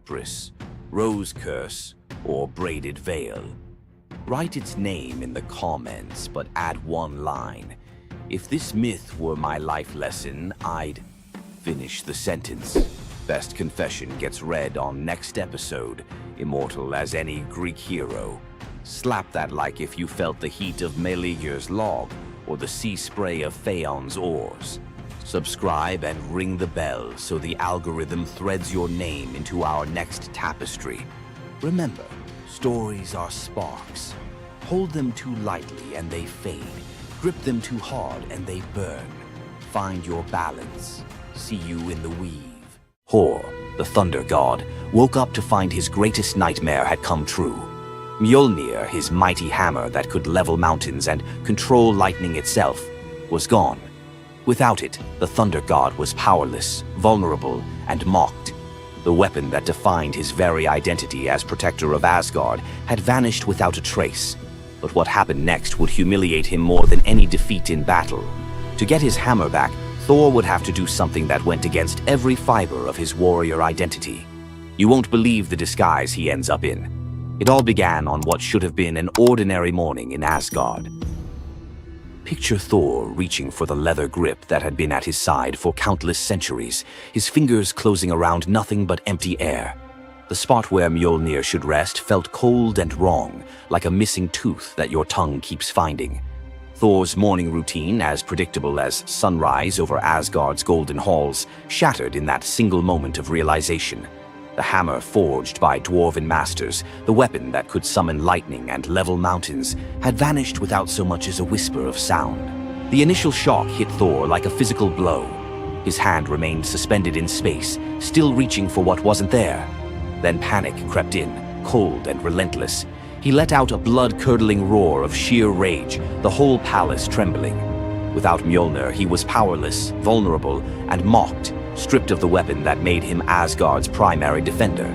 cypress, rose curse, or braided veil? Write its name in the comments, but add one line. If this myth were my life lesson, I'd finish the sentence. Best confession gets read on next episode, immortal as any Greek hero. Slap that like if you felt the heat of Meleager's log or the sea spray of Phaon's oars. Subscribe and ring the bell so the algorithm threads your name into our next tapestry. Remember, stories are sparks. Hold them too lightly and they fade. Grip them too hard and they burn. Find your balance. See you in the weave. Hor, the thunder god, woke up to find his greatest nightmare had come true. Mjolnir, his mighty hammer that could level mountains and control lightning itself, was gone. Without it, the thunder god was powerless, vulnerable, and mocked. The weapon that defined his very identity as protector of Asgard had vanished without a trace. But what happened next would humiliate him more than any defeat in battle. To get his hammer back, Thor would have to do something that went against every fiber of his warrior identity. You won't believe the disguise he ends up in. It all began on what should have been an ordinary morning in Asgard. Picture Thor reaching for the leather grip that had been at his side for countless centuries, his fingers closing around nothing but empty air. The spot where Mjolnir should rest felt cold and wrong, like a missing tooth that your tongue keeps finding. Thor's morning routine, as predictable as sunrise over Asgard's golden halls, shattered in that single moment of realization. The hammer forged by dwarven masters, the weapon that could summon lightning and level mountains, had vanished without so much as a whisper of sound. The initial shock hit Thor like a physical blow. His hand remained suspended in space, still reaching for what wasn't there. Then panic crept in, cold and relentless. He let out a blood-curdling roar of sheer rage, the whole palace trembling. Without Mjolnir, he was powerless, vulnerable, and mocked, stripped of the weapon that made him Asgard's primary defender.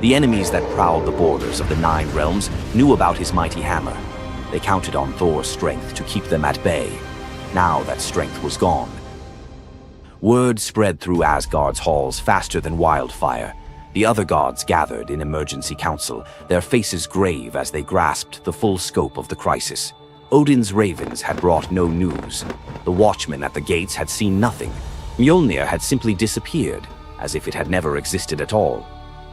The enemies that prowled the borders of the Nine Realms knew about his mighty hammer. They counted on Thor's strength to keep them at bay. Now that strength was gone. Word spread through Asgard's halls faster than wildfire. The other gods gathered in emergency council, their faces grave as they grasped the full scope of the crisis. Odin's ravens had brought no news. The watchmen at the gates had seen nothing. Mjolnir had simply disappeared, as if it had never existed at all.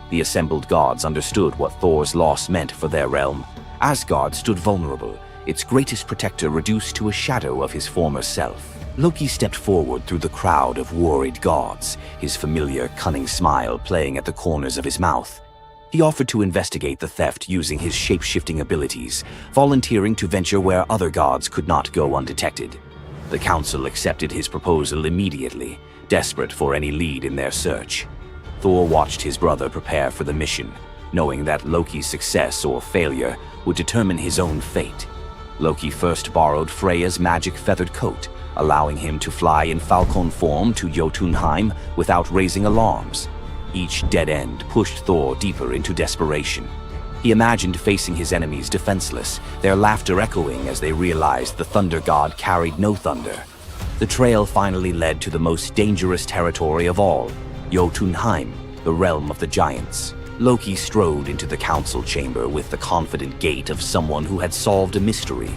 The assembled gods understood what Thor's loss meant for their realm. Asgard stood vulnerable, its greatest protector reduced to a shadow of his former self. Loki stepped forward through the crowd of worried gods, his familiar, cunning smile playing at the corners of his mouth. He offered to investigate the theft using his shape-shifting abilities, volunteering to venture where other gods could not go undetected. The council accepted his proposal immediately, desperate for any lead in their search. Thor watched his brother prepare for the mission, knowing that Loki's success or failure would determine his own fate. Loki first borrowed Freya's magic feathered coat, allowing him to fly in falcon form to Jotunheim without raising alarms. Each dead end pushed Thor deeper into desperation. He imagined facing his enemies defenseless, their laughter echoing as they realized the thunder god carried no thunder. The trail finally led to the most dangerous territory of all, Jotunheim, the realm of the giants. Loki strode into the council chamber with the confident gait of someone who had solved a mystery,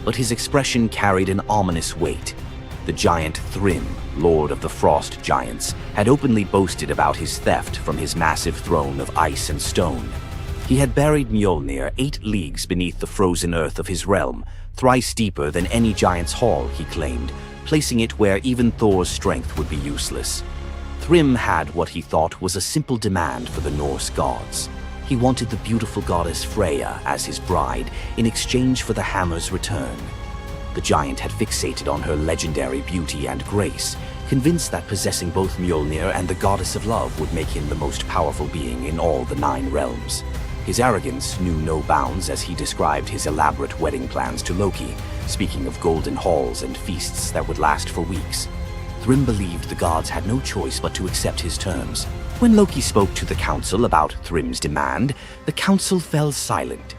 but his expression carried an ominous weight. The giant Thrym, lord of the frost giants, had openly boasted about his theft from his massive throne of ice and stone. He had buried Mjolnir 8 leagues beneath the frozen earth of his realm, thrice deeper than any giant's hall, he claimed, placing it where even Thor's strength would be useless. Thrym had what he thought was a simple demand for the Norse gods. He wanted the beautiful goddess Freya as his bride in exchange for the hammer's return. The giant had fixated on her legendary beauty and grace, convinced that possessing both Mjolnir and the goddess of love would make him the most powerful being in all the 9 realms. His arrogance knew no bounds as he described his elaborate wedding plans to Loki, speaking of golden halls and feasts that would last for weeks. Thrym believed the gods had no choice but to accept his terms. When Loki spoke to the council about Thrym's demand, the council fell silent.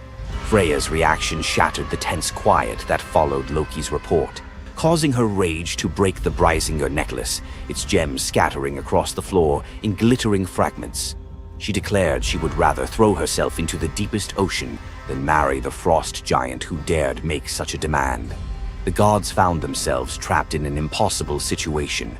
Freya's reaction shattered the tense quiet that followed Loki's report, causing her rage to break the Brysinger necklace, its gems scattering across the floor in glittering fragments. She declared she would rather throw herself into the deepest ocean than marry the frost giant who dared make such a demand. The gods found themselves trapped in an impossible situation.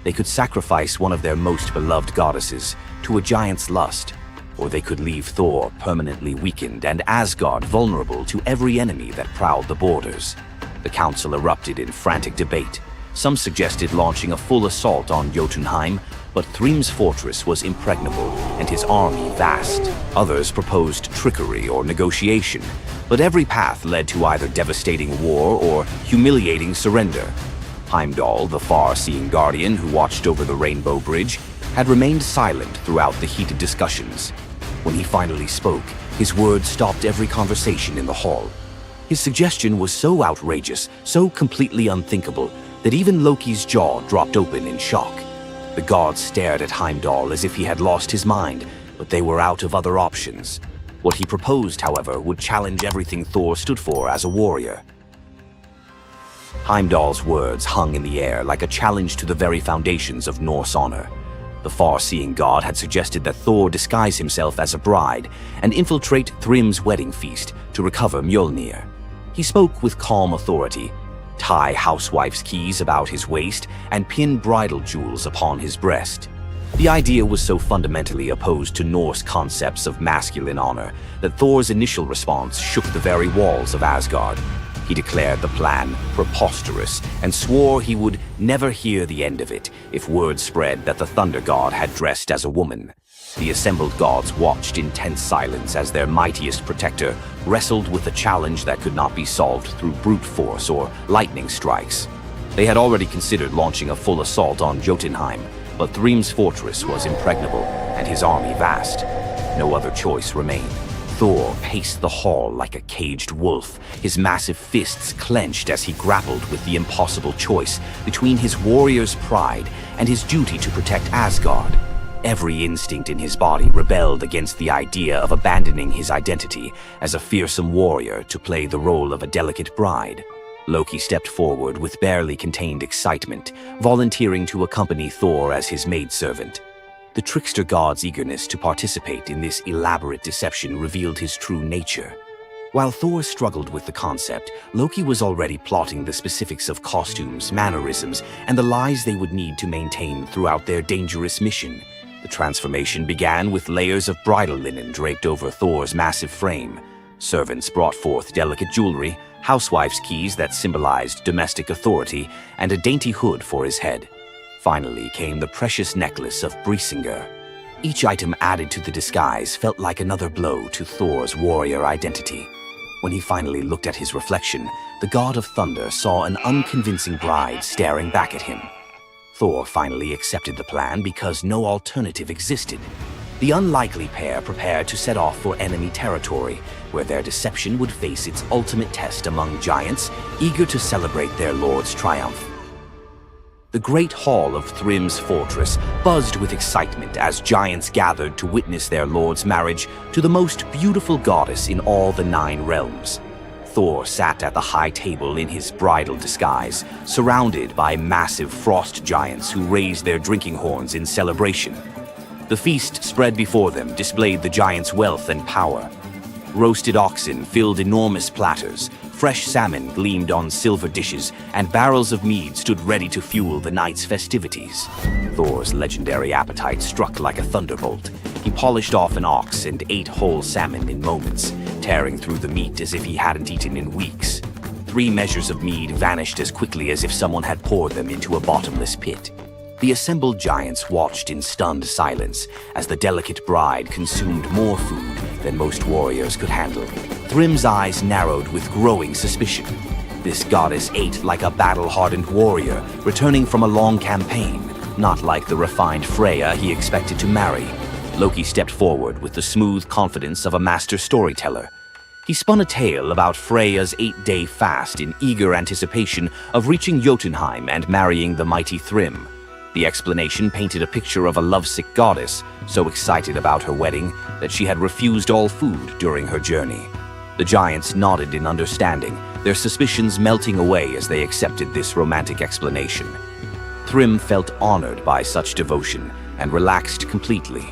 They could sacrifice one of their most beloved goddesses to a giant's lust, or they could leave Thor permanently weakened and Asgard vulnerable to every enemy that prowled the borders. The council erupted in frantic debate. Some suggested launching a full assault on Jotunheim, but Thrym's fortress was impregnable and his army vast. Others proposed trickery or negotiation, but every path led to either devastating war or humiliating surrender. Heimdall, the far-seeing guardian who watched over the Rainbow Bridge, had remained silent throughout the heated discussions. When he finally spoke, his words stopped every conversation in the hall. His suggestion was so outrageous, so completely unthinkable, that even Loki's jaw dropped open in shock. The gods stared at Heimdall as if he had lost his mind, but they were out of other options. What he proposed, however, would challenge everything Thor stood for as a warrior. Heimdall's words hung in the air like a challenge to the very foundations of Norse honor. The far-seeing god had suggested that Thor disguise himself as a bride and infiltrate Thrym's wedding feast to recover Mjolnir. He spoke with calm authority, tie housewife's keys about his waist, and pin bridal jewels upon his breast. The idea was so fundamentally opposed to Norse concepts of masculine honor that Thor's initial response shook the very walls of Asgard. He declared the plan preposterous and swore he would never hear the end of it if word spread that the Thunder God had dressed as a woman. The assembled gods watched in tense silence as their mightiest protector wrestled with a challenge that could not be solved through brute force or lightning strikes. They had already considered launching a full assault on Jotunheim, but Thrym's fortress was impregnable and his army vast. No other choice remained. Thor paced the hall like a caged wolf, his massive fists clenched as he grappled with the impossible choice between his warrior's pride and his duty to protect Asgard. Every instinct in his body rebelled against the idea of abandoning his identity as a fearsome warrior to play the role of a delicate bride. Loki stepped forward with barely contained excitement, volunteering to accompany Thor as his maidservant. The trickster god's eagerness to participate in this elaborate deception revealed his true nature. While Thor struggled with the concept, Loki was already plotting the specifics of costumes, mannerisms, and the lies they would need to maintain throughout their dangerous mission. The transformation began with layers of bridal linen draped over Thor's massive frame. Servants brought forth delicate jewelry, housewife's keys that symbolized domestic authority, and a dainty hood for his head. Finally came the precious necklace of Brisingr. Each item added to the disguise felt like another blow to Thor's warrior identity. When he finally looked at his reflection, the god of thunder saw an unconvincing bride staring back at him. Thor finally accepted the plan because no alternative existed. The unlikely pair prepared to set off for enemy territory, where their deception would face its ultimate test among giants, eager to celebrate their lord's triumph. The great hall of Thrym's fortress buzzed with excitement as giants gathered to witness their lord's marriage to the most beautiful goddess in all the 9 realms. Thor sat at the high table in his bridal disguise, surrounded by massive frost giants who raised their drinking horns in celebration. The feast spread before them displayed the giants' wealth and power. Roasted oxen filled enormous platters, fresh salmon gleamed on silver dishes, and barrels of mead stood ready to fuel the night's festivities. Thor's legendary appetite struck like a thunderbolt. He polished off an ox and ate whole salmon in moments, tearing through the meat as if he hadn't eaten in weeks. 3 measures of mead vanished as quickly as if someone had poured them into a bottomless pit. The assembled giants watched in stunned silence as the delicate bride consumed more food than most warriors could handle. Thrym's eyes narrowed with growing suspicion. This goddess ate like a battle-hardened warrior, returning from a long campaign, not like the refined Freya he expected to marry. Loki stepped forward with the smooth confidence of a master storyteller. He spun a tale about Freya's 8-day fast in eager anticipation of reaching Jotunheim and marrying the mighty Thrym. The explanation painted a picture of a lovesick goddess, so excited about her wedding that she had refused all food during her journey. The giants nodded in understanding, their suspicions melting away as they accepted this romantic explanation. Thrym felt honored by such devotion and relaxed completely.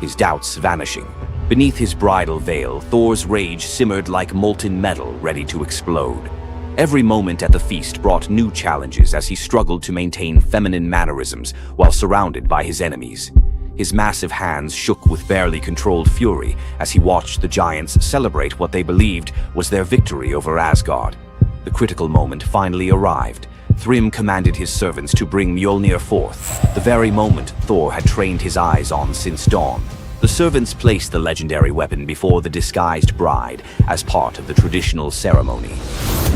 his doubts vanishing. Beneath his bridal veil, Thor's rage simmered like molten metal ready to explode. Every moment at the feast brought new challenges as he struggled to maintain feminine mannerisms while surrounded by his enemies. His massive hands shook with barely controlled fury as he watched the giants celebrate what they believed was their victory over Asgard. The critical moment finally arrived. Thrym commanded his servants to bring Mjolnir forth, the very moment Thor had trained his eyes on since dawn. The servants placed the legendary weapon before the disguised bride as part of the traditional ceremony.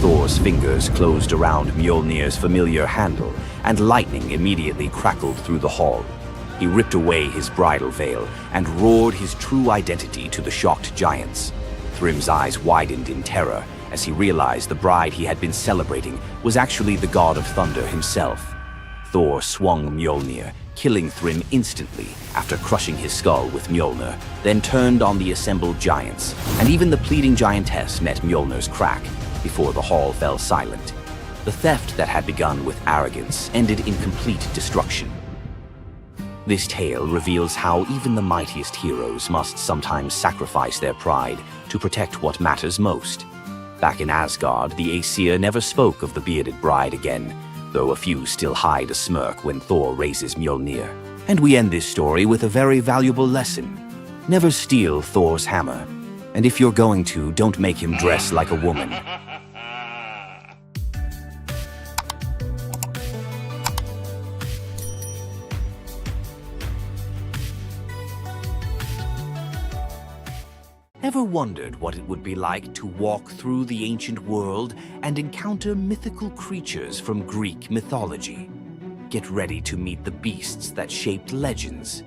Thor's fingers closed around Mjolnir's familiar handle, and lightning immediately crackled through the hall. He ripped away his bridal veil and roared his true identity to the shocked giants. Thrym's eyes widened in terror as he realized the bride he had been celebrating was actually the god of thunder himself. Thor swung Mjolnir, killing Thrym instantly after crushing his skull with Mjolnir, then turned on the assembled giants, and even the pleading giantess met Mjolnir's crack before the hall fell silent. The theft that had begun with arrogance ended in complete destruction. This tale reveals how even the mightiest heroes must sometimes sacrifice their pride to protect what matters most. Back in Asgard, the Aesir never spoke of the bearded bride again, though a few still hide a smirk when Thor raises Mjolnir. And we end this story with a very valuable lesson. Never steal Thor's hammer. And if you're going to, don't make him dress like a woman. Ever wondered what it would be like to walk through the ancient world and encounter mythical creatures from Greek mythology? Get ready to meet the beasts that shaped legends.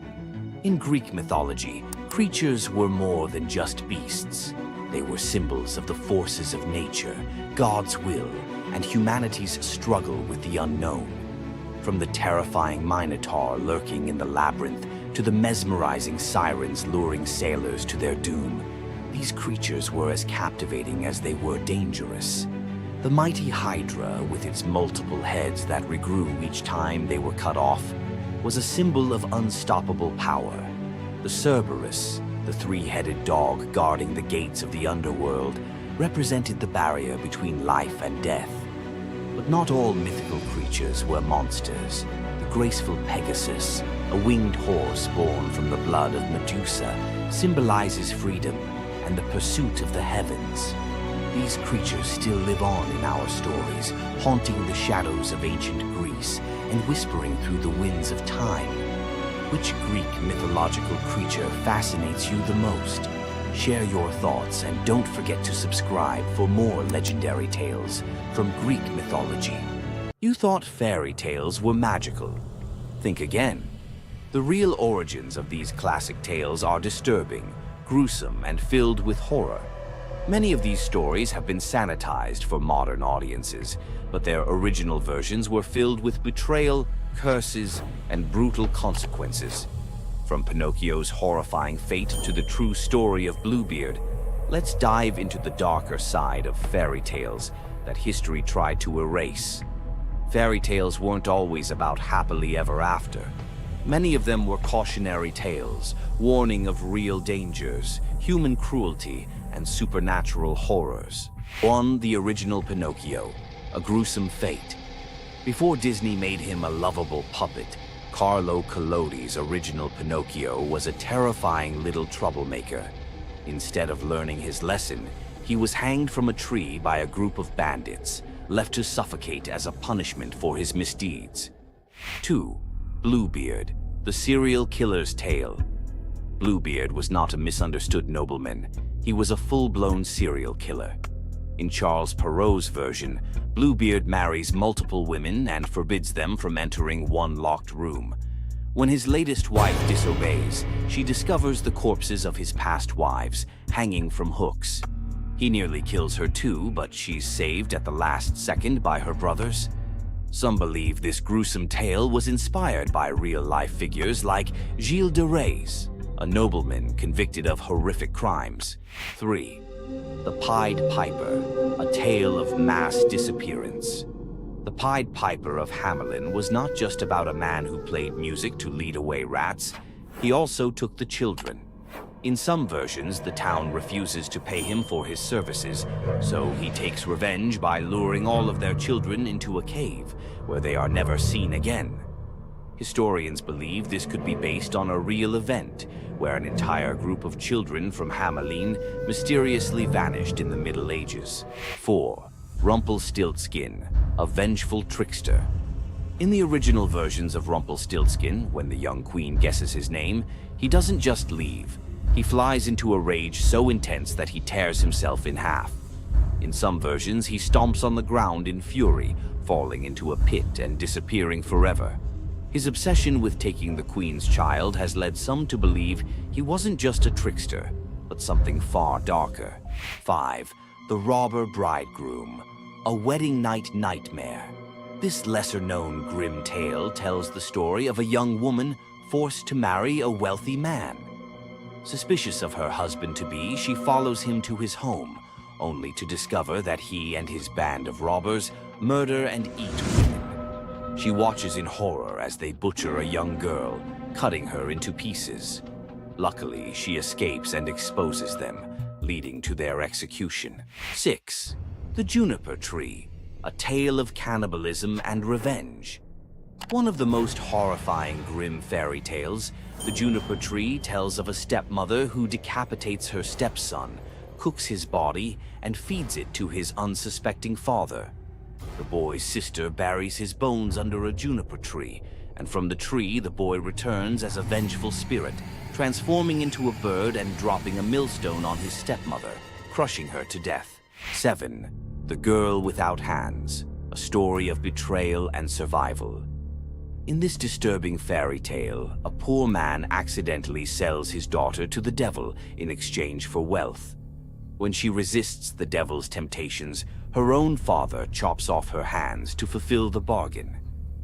In Greek mythology, creatures were more than just beasts. They were symbols of the forces of nature, God's will, and humanity's struggle with the unknown. From the terrifying Minotaur lurking in the labyrinth to the mesmerizing sirens luring sailors to their doom, these creatures were as captivating as they were dangerous. The mighty Hydra, with its multiple heads that regrew each time they were cut off, was a symbol of unstoppable power. The Cerberus, the three-headed dog guarding the gates of the underworld, represented the barrier between life and death. But not all mythical creatures were monsters. The graceful Pegasus, a winged horse born from the blood of Medusa, symbolizes freedom and the pursuit of the heavens. These creatures still live on in our stories, haunting the shadows of ancient Greece and whispering through the winds of time. Which Greek mythological creature fascinates you the most? Share your thoughts and don't forget to subscribe for more legendary tales from Greek mythology. You thought fairy tales were magical. Think again. The real origins of these classic tales are disturbing, gruesome, and filled with horror. Many of these stories have been sanitized for modern audiences, but their original versions were filled with betrayal, curses, and brutal consequences. From Pinocchio's horrifying fate to the true story of Bluebeard, let's dive into the darker side of fairy tales that history tried to erase. Fairy tales weren't always about happily ever after. Many of them were cautionary tales, warning of real dangers, human cruelty, and supernatural horrors. One, the original Pinocchio, a gruesome fate. Before Disney made him a lovable puppet, Carlo Collodi's original Pinocchio was a terrifying little troublemaker. Instead of learning his lesson, he was hanged from a tree by a group of bandits, left to suffocate as a punishment for his misdeeds. 2. Bluebeard, the serial killer's tale. Bluebeard was not a misunderstood nobleman. He was a full-blown serial killer. In Charles Perrault's version, Bluebeard marries multiple women and forbids them from entering one locked room. When his latest wife disobeys, she discovers the corpses of his past wives hanging from hooks. He nearly kills her too, but she's saved at the last second by her brothers. Some believe this gruesome tale was inspired by real-life figures like Gilles de Rais, a nobleman convicted of horrific crimes. 3. The Pied Piper, a tale of mass disappearance. The Pied Piper of Hamelin was not just about a man who played music to lead away rats. He also took the children. In some versions, the town refuses to pay him for his services, so he takes revenge by luring all of their children into a cave, where they are never seen again. Historians believe this could be based on a real event, where an entire group of children from Hamelin mysteriously vanished in the Middle Ages. 4. Rumpelstiltskin, a vengeful trickster. In the original versions of Rumpelstiltskin, when the young queen guesses his name, he doesn't just leave. He flies into a rage so intense that he tears himself in half. In some versions, he stomps on the ground in fury, falling into a pit and disappearing forever. His obsession with taking the queen's child has led some to believe he wasn't just a trickster, but something far darker. 5. The Robber Bridegroom, a wedding night nightmare. This lesser-known grim tale tells the story of a young woman forced to marry a wealthy man. Suspicious of her husband-to-be, she follows him to his home, only to discover that he and his band of robbers murder and eat women. She watches in horror as they butcher a young girl, cutting her into pieces. Luckily, she escapes and exposes them, leading to their execution. 6. The Juniper Tree, a tale of cannibalism and revenge. One of the most horrifying grim fairy tales, The Juniper Tree tells of a stepmother who decapitates her stepson, cooks his body, and feeds it to his unsuspecting father. The boy's sister buries his bones under a juniper tree, and from the tree the boy returns as a vengeful spirit, transforming into a bird and dropping a millstone on his stepmother, crushing her to death. 7. The Girl Without Hands, a story of betrayal and survival. In this disturbing fairy tale, a poor man accidentally sells his daughter to the devil in exchange for wealth. When she resists the devil's temptations, her own father chops off her hands to fulfill the bargain.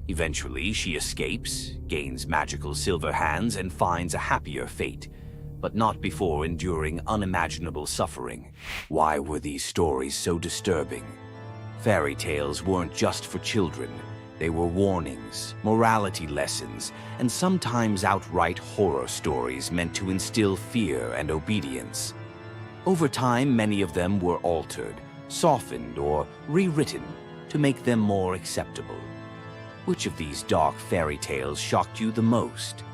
Eventually, she escapes, gains magical silver hands, and finds a happier fate, but not before enduring unimaginable suffering. Why were these stories so disturbing? Fairy tales weren't just for children. They were warnings, morality lessons, and sometimes outright horror stories meant to instill fear and obedience. Over time, many of them were altered, softened, or rewritten to make them more acceptable. Which of these dark fairy tales shocked you the most?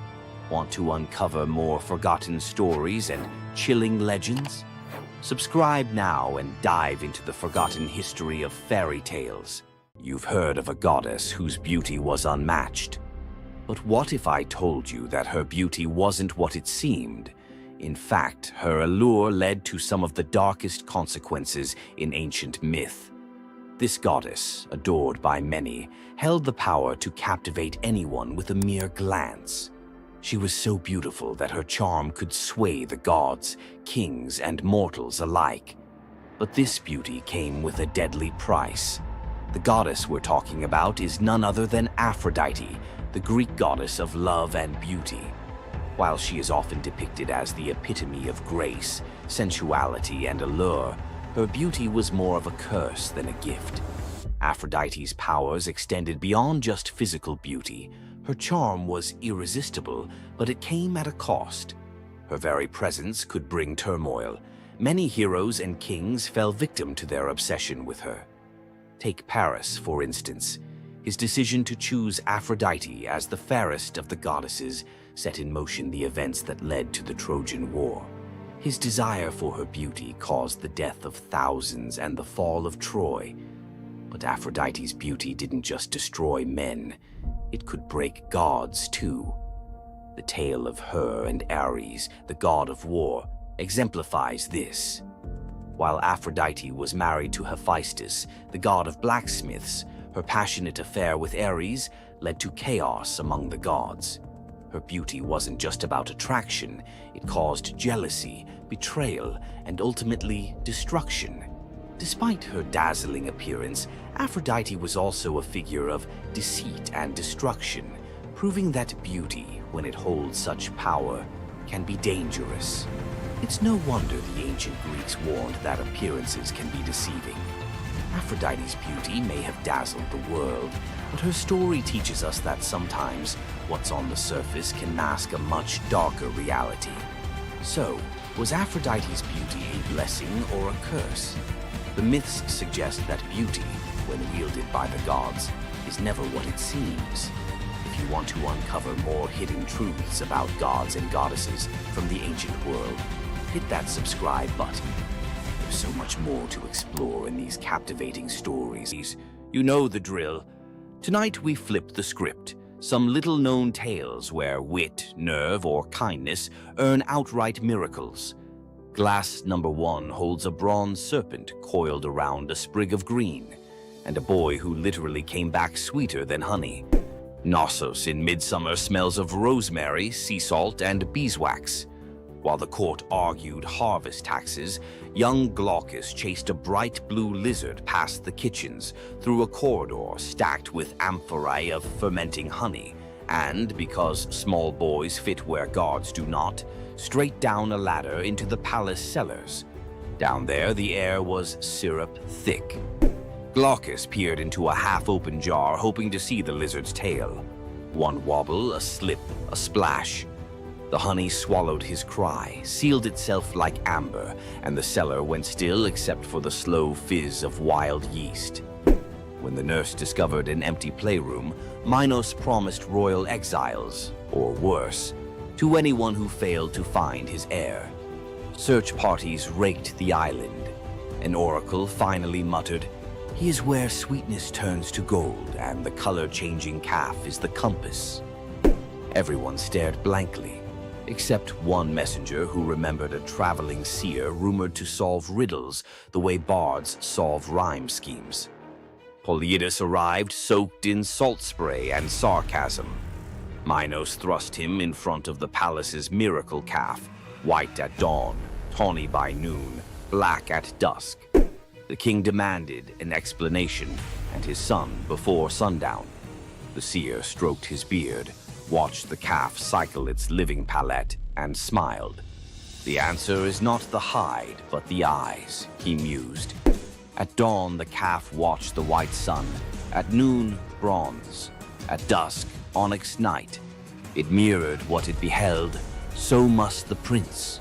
Want to uncover more forgotten stories and chilling legends? Subscribe now and dive into the forgotten history of fairy tales. You've heard of a goddess whose beauty was unmatched. But what if I told you that her beauty wasn't what it seemed? In fact, her allure led to some of the darkest consequences in ancient myth. This goddess, adored by many, held the power to captivate anyone with a mere glance. She was so beautiful that her charm could sway the gods, kings, and mortals alike. But this beauty came with a deadly price. The goddess we're talking about is none other than Aphrodite, the Greek goddess of love and beauty. While she is often depicted as the epitome of grace, sensuality, and allure, her beauty was more of a curse than a gift. Aphrodite's powers extended beyond just physical beauty. Her charm was irresistible, but it came at a cost. Her very presence could bring turmoil. Many heroes and kings fell victim to their obsession with her. Take Paris, for instance. His decision to choose Aphrodite as the fairest of the goddesses set in motion the events that led to the Trojan War. His desire for her beauty caused the death of thousands and the fall of Troy. But Aphrodite's beauty didn't just destroy men. It could break gods, too. The tale of her and Ares, the god of war, exemplifies this. While Aphrodite was married to Hephaestus, the god of blacksmiths, her passionate affair with Ares led to chaos among the gods. Her beauty wasn't just about attraction, it caused jealousy, betrayal, and ultimately destruction. Despite her dazzling appearance, Aphrodite was also a figure of deceit and destruction, proving that beauty, when it holds such power, can be dangerous. It's no wonder the ancient Greeks warned that appearances can be deceiving. Aphrodite's beauty may have dazzled the world, but her story teaches us that sometimes what's on the surface can mask a much darker reality. So, was Aphrodite's beauty a blessing or a curse? The myths suggest that beauty, when wielded by the gods, is never what it seems. If you want to uncover more hidden truths about gods and goddesses from the ancient world, hit that subscribe button. There's so much more to explore in these captivating stories. You know the drill. Tonight we flip the script. Some little-known tales where wit, nerve, or kindness earn outright miracles. Glass number 1 holds a bronze serpent coiled around a sprig of green, and a boy who literally came back sweeter than honey. Knossos in Midsummer smells of rosemary, sea salt, and beeswax. While the court argued harvest taxes, young Glaucus chased a bright blue lizard past the kitchens through a corridor stacked with amphorae of fermenting honey, and, because small boys fit where gods do not, straight down a ladder into the palace cellars. Down there, the air was syrup thick. Glaucus peered into a half-open jar, hoping to see the lizard's tail. One wobble, a slip, a splash. The honey swallowed his cry, sealed itself like amber, and the cellar went still except for the slow fizz of wild yeast. When the nurse discovered an empty playroom, Minos promised royal exiles, or worse, to anyone who failed to find his heir. Search parties raked the island. An oracle finally muttered, "He is where sweetness turns to gold, and the color-changing calf is the compass." Everyone stared blankly, except one messenger who remembered a traveling seer rumored to solve riddles the way bards solve rhyme schemes. Polyidus arrived soaked in salt spray and sarcasm. Minos thrust him in front of the palace's miracle calf, white at dawn, tawny by noon, black at dusk. The king demanded an explanation, and his son before sundown. The seer stroked his beard, watched the calf cycle its living palette, and smiled. "The answer is not the hide, but the eyes," he mused. At dawn, the calf watched the white sun. At noon, bronze. At dusk, onyx night. It mirrored what it beheld. So must the prince.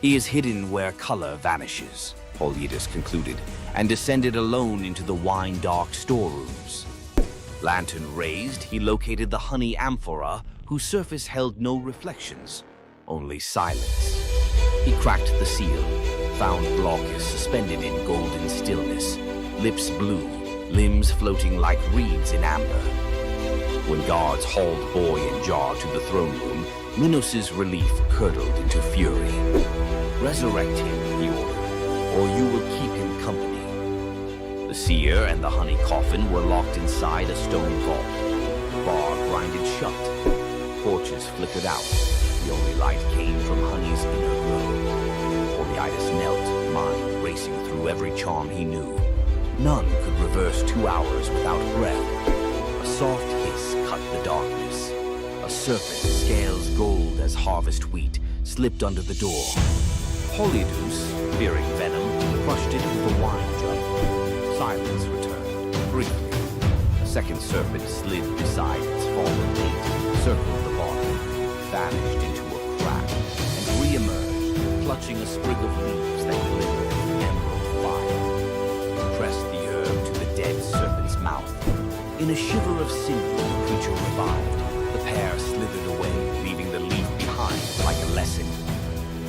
"He is hidden where color vanishes," Polyidus concluded, and descended alone into the wine-dark storerooms. Lantern raised, he located the honey amphora, whose surface held no reflections, only silence. He cracked the seal, found Glaucus suspended in golden stillness, lips blue, limbs floating like reeds in amber. When guards hauled boy and jar to the throne room, Minos' relief curdled into fury. "Resurrect him," he ordered, "or you will keep him company." The seer and the honey coffin were locked inside a stone vault. The bar grinded shut. Torches flickered out. The only light came from honey's inner glow. Polyidus knelt, mind racing through every charm he knew. None could reverse 2 hours without breath. A soft hiss cut the darkness. A serpent, scales gold as harvest wheat, slipped under the door. Polyidus, fearing venom, crushed it with a wine jug. Silence returned, briefly. A second serpent slid beside its fallen mate, circled the bottom, vanished into a crack, and re-emerged, clutching a sprig of leaves that glimmered in emerald fire. Pressed the herb to the dead serpent's mouth. In a shiver of sinew, the creature revived. The pair slithered away, leaving the leaf behind like a lesson.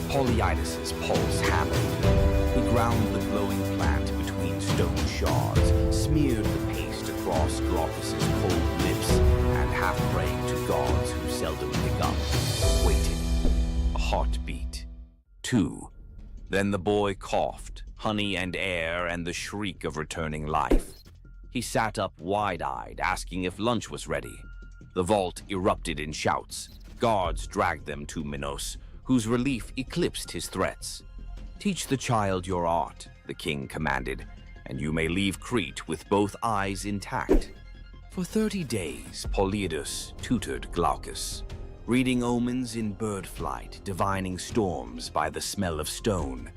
Polyidus's pulse hammered. He ground the glowing plant between stone shards, smeared the paste across Glaucus's cold lips, and half praying to gods who seldom pick up, waited. A heartbeat. 2. Then the boy coughed, honey and air and the shriek of returning life. He sat up wide-eyed, asking if lunch was ready. The vault erupted in shouts. Guards dragged them to Minos, whose relief eclipsed his threats. "Teach the child your art," the king commanded, "and you may leave Crete with both eyes intact." For 30 days, Polyidus tutored Glaucus, reading omens in bird flight, divining storms by the smell of stone,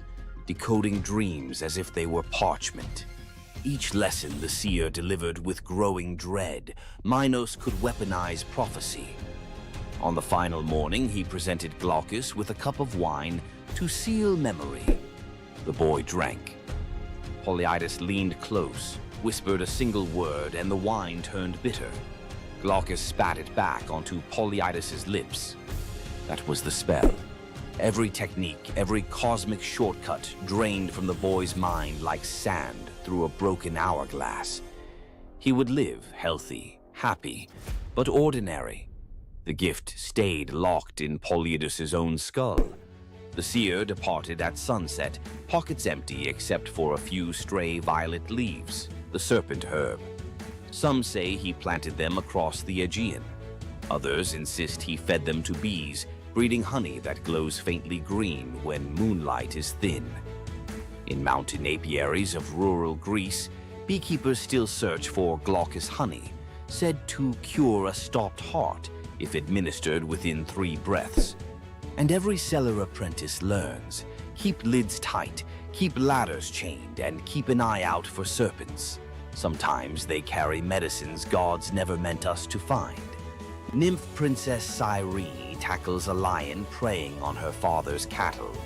decoding dreams as if they were parchment. Each lesson the seer delivered with growing dread. Minos could weaponize prophecy. On the final morning, he presented Glaucus with a cup of wine to seal memory. The boy drank. Polyidus leaned close, whispered a single word, and the wine turned bitter. Glaucus spat it back onto Polyidus's lips. That was the spell. Every technique, every cosmic shortcut drained from the boy's mind like sand through a broken hourglass. He would live healthy, happy, but ordinary. The gift stayed locked in Polyidus's own skull. The seer departed at sunset, pockets empty except for a few stray violet leaves, the serpent herb. Some say he planted them across the Aegean. Others insist he fed them to bees, breeding honey that glows faintly green when moonlight is thin. In mountain apiaries of rural Greece, beekeepers still search for Glaucus honey, said to cure a stopped heart if administered within 3 breaths. And every cellar apprentice learns, keep lids tight, keep ladders chained, and keep an eye out for serpents. Sometimes they carry medicines gods never meant us to find. Nymph Princess Cyrene tackles a lion preying on her father's cattle.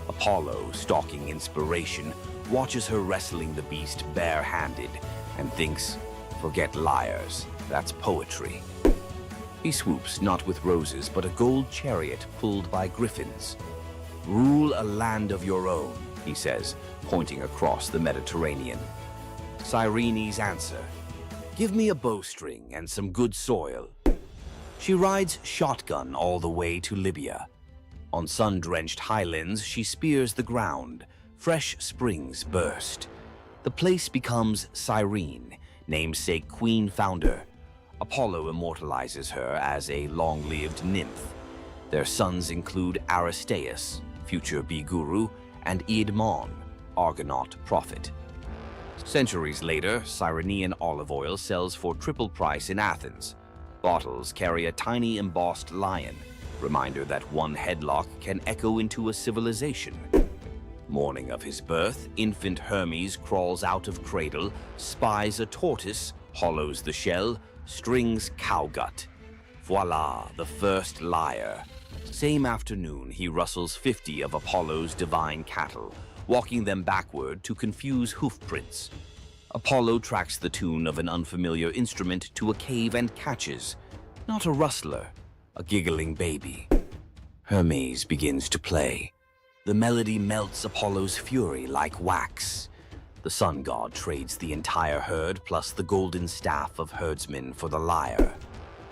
Apollo, stalking inspiration, watches her wrestling the beast bare-handed and thinks, forget liars, that's poetry. He swoops not with roses but a gold chariot pulled by griffins. Rule a land of your own, he says, pointing across the Mediterranean. Cyrene's answer, give me a bowstring and some good soil. She rides shotgun all the way to Libya. On sun-drenched highlands, she spears the ground. Fresh springs burst. The place becomes Cyrene, namesake queen founder. Apollo immortalizes her as a long-lived nymph. Their sons include Aristaeus, future bee guru, and Eadmon, Argonaut prophet. Centuries later, Cyrenean olive oil sells for triple price in Athens. Bottles carry a tiny embossed lion, reminder that one headlock can echo into a civilization. Morning of his birth, infant Hermes crawls out of cradle, spies a tortoise, hollows the shell, strings cowgut. Voila, the first lyre. Same afternoon, he rustles 50 of Apollo's divine cattle, walking them backward to confuse hoofprints. Apollo tracks the tune of an unfamiliar instrument to a cave and catches, not a rustler, a giggling baby. Hermes begins to play. The melody melts Apollo's fury like wax. The sun god trades the entire herd plus the golden staff of herdsmen for the lyre.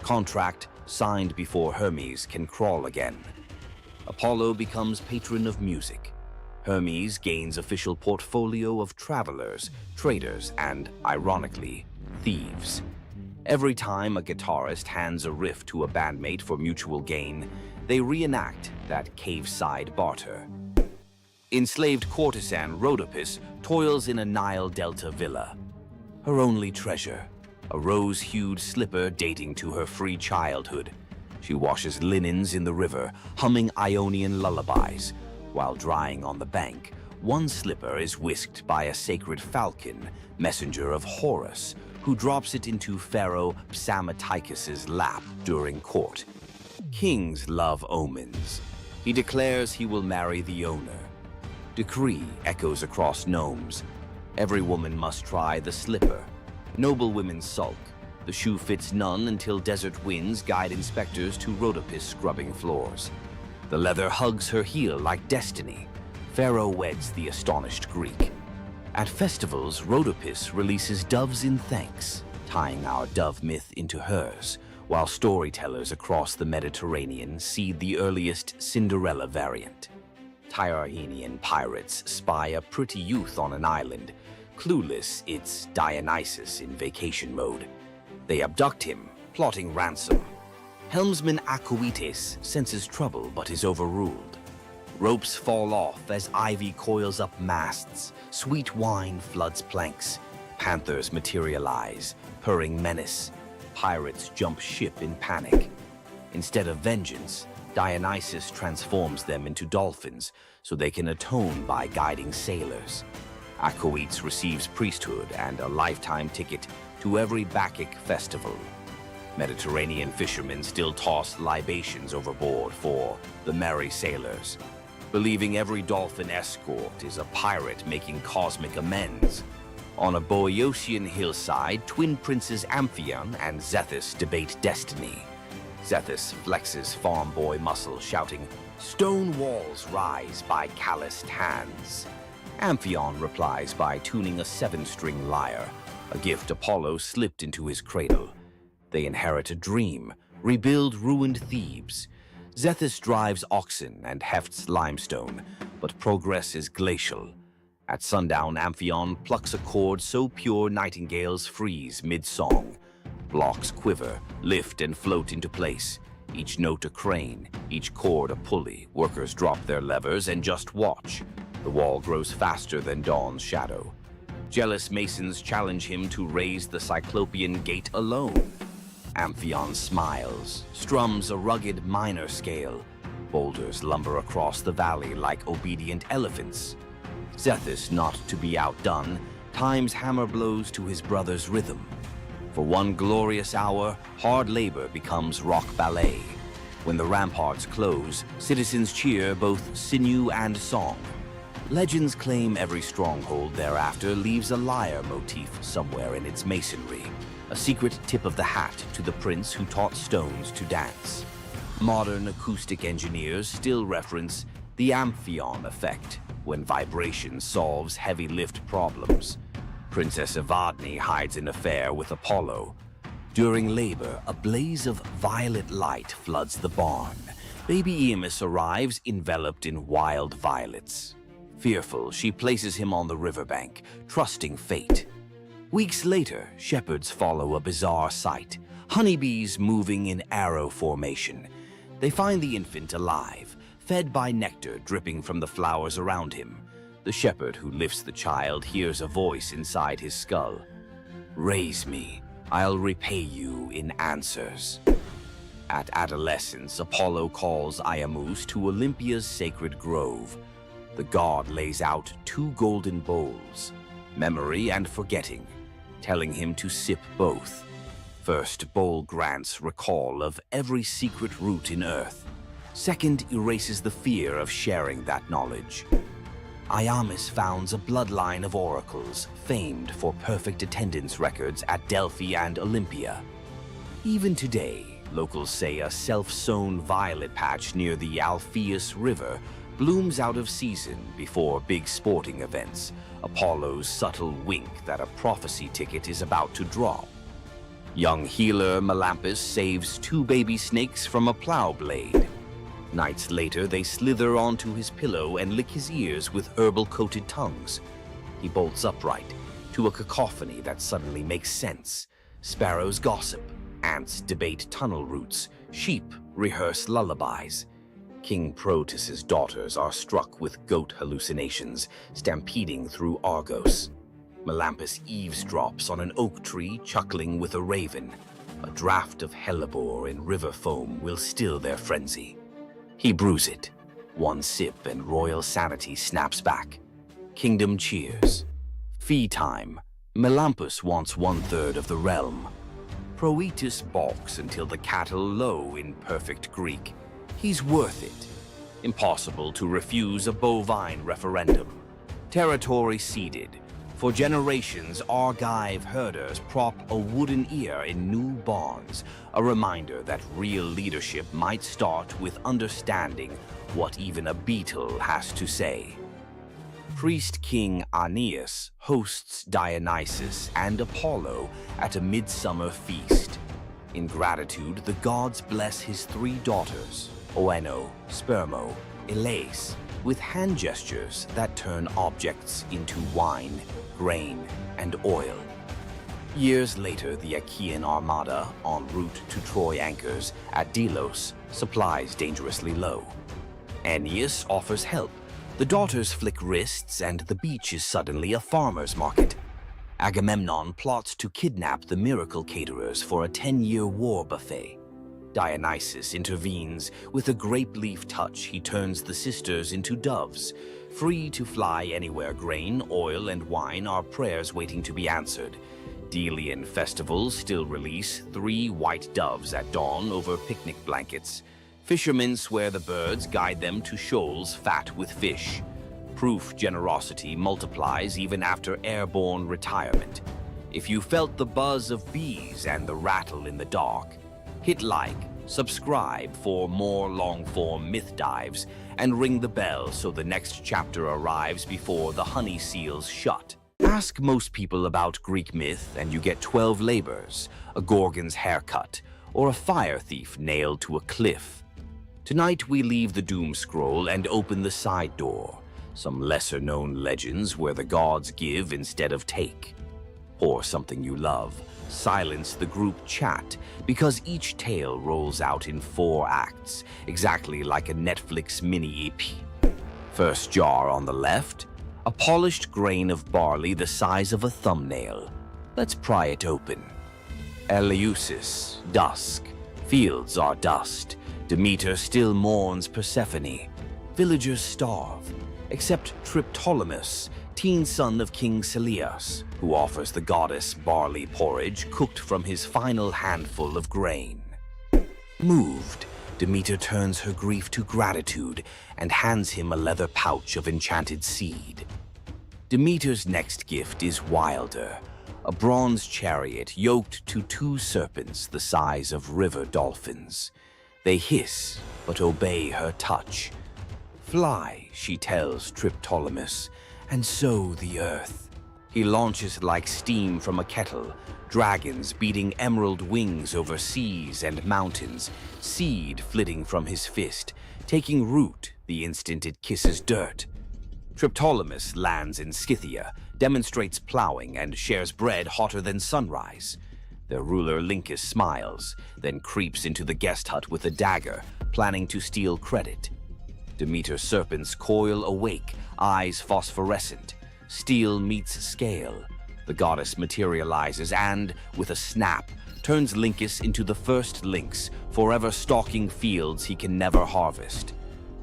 Contract signed before Hermes can crawl again. Apollo becomes patron of music. Hermes gains official portfolio of travelers, traders, and, ironically, thieves. Every time a guitarist hands a riff to a bandmate for mutual gain, they reenact that cave-side barter. Enslaved courtesan Rhodopis toils in a Nile Delta villa. Her only treasure, a rose-hued slipper dating to her free childhood. She washes linens in the river, humming Ionian lullabies. While drying on the bank, one slipper is whisked by a sacred falcon, messenger of Horus, who drops it into Pharaoh Psamatechus's lap during court. Kings love omens. He declares he will marry the owner. Decree echoes across gnomes. Every woman must try the slipper. Noble women sulk. The shoe fits none until desert winds guide inspectors to Rhodopis scrubbing floors. The leather hugs her heel like destiny. Pharaoh weds the astonished Greek. At festivals, Rhodopis releases doves in thanks, tying our dove myth into hers, while storytellers across the Mediterranean seed the earliest Cinderella variant. Tyrrhenian pirates spy a pretty youth on an island. Clueless, it's Dionysus in vacation mode. They abduct him, plotting ransom. Helmsman Acoetes senses trouble but is overruled. Ropes fall off as ivy coils up masts. Sweet wine floods planks. Panthers materialize, purring menace. Pirates jump ship in panic. Instead of vengeance, Dionysus transforms them into dolphins so they can atone by guiding sailors. Acoetes receives priesthood and a lifetime ticket to every Bacchic festival. Mediterranean fishermen still toss libations overboard for the merry sailors, believing every dolphin escort is a pirate making cosmic amends. On a Boeotian hillside, twin princes Amphion and Zethus debate destiny. Zethus flexes farm boy muscle, shouting, "Stone walls rise by calloused hands." Amphion replies by tuning a 7-string lyre, a gift Apollo slipped into his cradle. They inherit a dream, rebuild ruined Thebes. Zethus drives oxen and hefts limestone, but progress is glacial. At sundown, Amphion plucks a chord so pure nightingales freeze mid-song. Blocks quiver, lift and float into place. Each note a crane, each chord a pulley. Workers drop their levers and just watch. The wall grows faster than dawn's shadow. Jealous masons challenge him to raise the Cyclopean gate alone. Amphion smiles, strums a rugged minor scale. Boulders lumber across the valley like obedient elephants. Zethus, not to be outdone, times hammer blows to his brother's rhythm. For one glorious hour, hard labor becomes rock ballet. When the ramparts close, citizens cheer both sinew and song. Legends claim every stronghold thereafter leaves a lyre motif somewhere in its masonry, a secret tip of the hat to the prince who taught stones to dance. Modern acoustic engineers still reference the Amphion effect when vibration solves heavy lift problems. Princess Evadne hides an affair with Apollo. During labor, a blaze of violet light floods the barn. Baby Eamus arrives enveloped in wild violets. Fearful, she places him on the riverbank, trusting fate. Weeks later, shepherds follow a bizarre sight. Honeybees moving in arrow formation. They find the infant alive, fed by nectar dripping from the flowers around him. The shepherd who lifts the child hears a voice inside his skull. "Raise me, I'll repay you in answers." At adolescence, Apollo calls Iamus to Olympia's sacred grove. The god lays out 2 golden bowls, memory and forgetting, telling him to sip both. First bowl grants recall of every secret root in earth. Second erases the fear of sharing that knowledge. Iamus founds a bloodline of oracles, famed for perfect attendance records at Delphi and Olympia. Even today, locals say a self-sown violet patch near the Alpheus River blooms out of season before big sporting events, Apollo's subtle wink that a prophecy ticket is about to drop. Young healer Melampus saves 2 baby snakes from a plow blade. Nights later, they slither onto his pillow and lick his ears with herbal-coated tongues. He bolts upright, to a cacophony that suddenly makes sense. Sparrows gossip, ants debate tunnel routes, sheep rehearse lullabies. King Proteus's daughters are struck with goat hallucinations, stampeding through Argos. Melampus eavesdrops on an oak tree, chuckling with a raven. A draught of hellebore in river foam will still their frenzy. He brews it. 1 sip and royal sanity snaps back. Kingdom cheers. Fee time. Melampus wants 1/3 of the realm. Proetus balks until the cattle low in perfect Greek. He's worth it. Impossible to refuse a bovine referendum. Territory ceded. For generations, Argive herders prop a wooden ear in new barns, a reminder that real leadership might start with understanding what even a beetle has to say. Priest King Aeneas hosts Dionysus and Apollo at a midsummer feast. In gratitude, the gods bless his 3 daughters, Oeno, Spermo, Elais, with hand gestures that turn objects into wine, grain, and oil. Years later, the Achaean armada, en route to Troy anchors at Delos, supplies dangerously low. Aeneas offers help. The daughters flick wrists, and the beach is suddenly a farmer's market. Agamemnon plots to kidnap the miracle caterers for a 10-year war buffet. Dionysus intervenes. With a grape leaf touch, he turns the sisters into doves. Free to fly anywhere, grain, oil, and wine are prayers waiting to be answered. Delian festivals still release 3 white doves at dawn over picnic blankets. Fishermen swear the birds guide them to shoals fat with fish. Proof generosity multiplies even after airborne retirement. If you felt the buzz of bees and the rattle in the dark, hit like, subscribe for more long-form myth dives, and ring the bell so the next chapter arrives before the honey seals shut. Ask most people about Greek myth and you get 12 labors, a Gorgon's haircut, or a fire thief nailed to a cliff. Tonight we leave the doom scroll and open the side door, some lesser-known legends where the gods give instead of take. Or something you love, silence the group chat, because each tale rolls out in 4 acts, exactly like a Netflix mini-EP. First jar on the left, a polished grain of barley the size of a thumbnail. Let's pry it open. Eleusis, dusk. Fields are dust. Demeter still mourns Persephone. Villagers starve, except Triptolemus, teen son of King Celeus, who offers the goddess barley porridge cooked from his final handful of grain. Moved, Demeter turns her grief to gratitude and hands him a leather pouch of enchanted seed. Demeter's next gift is wilder, a bronze chariot yoked to 2 serpents the size of river dolphins. They hiss, but obey her touch. Fly, she tells Triptolemus, and sow the earth. He launches like steam from a kettle, dragons beating emerald wings over seas and mountains, seed flitting from his fist, taking root the instant it kisses dirt. Triptolemus lands in Scythia, demonstrates plowing, and shares bread hotter than sunrise. Their ruler Lincus smiles, then creeps into the guest hut with a dagger, planning to steal credit. Demeter's serpents coil awake, eyes phosphorescent. Steel meets scale. The goddess materializes and, with a snap, turns Lincus into the first lynx, forever stalking fields he can never harvest.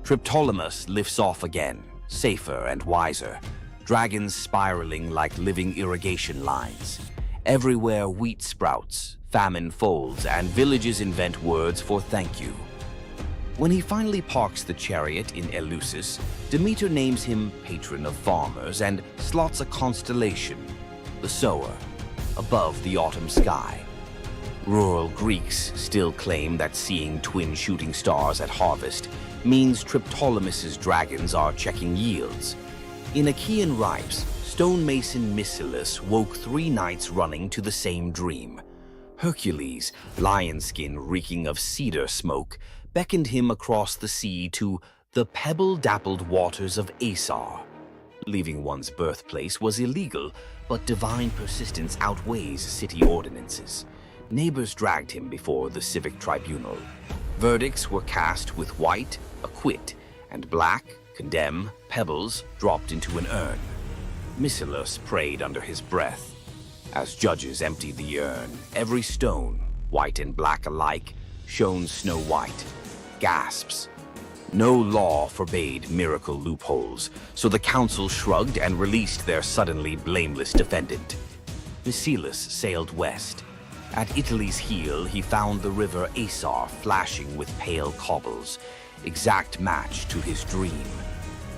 Triptolemus lifts off again, safer and wiser. Dragons spiraling like living irrigation lines. Everywhere wheat sprouts, famine folds, and villages invent words for thank you. When he finally parks the chariot in Eleusis, Demeter names him patron of farmers and slots a constellation, the sower, above the autumn sky. Rural Greeks still claim that seeing twin shooting stars at harvest means Triptolemus's dragons are checking yields. In Achaean ripes, stonemason Mycilus woke 3 nights running to the same dream. Hercules, lion skin reeking of cedar smoke, beckoned him across the sea to the pebble-dappled waters of Asar. Leaving one's birthplace was illegal, but divine persistence outweighs city ordinances. Neighbors dragged him before the civic tribunal. Verdicts were cast with white, acquit, and black, condemn, pebbles dropped into an urn. Mycilus prayed under his breath. As judges emptied the urn, every stone, white and black alike, shone snow-white. Gasps. No law forbade miracle loopholes, so the council shrugged and released their suddenly blameless defendant. Mycilus sailed west. At Italy's heel, he found the river Asar flashing with pale cobbles, exact match to his dream.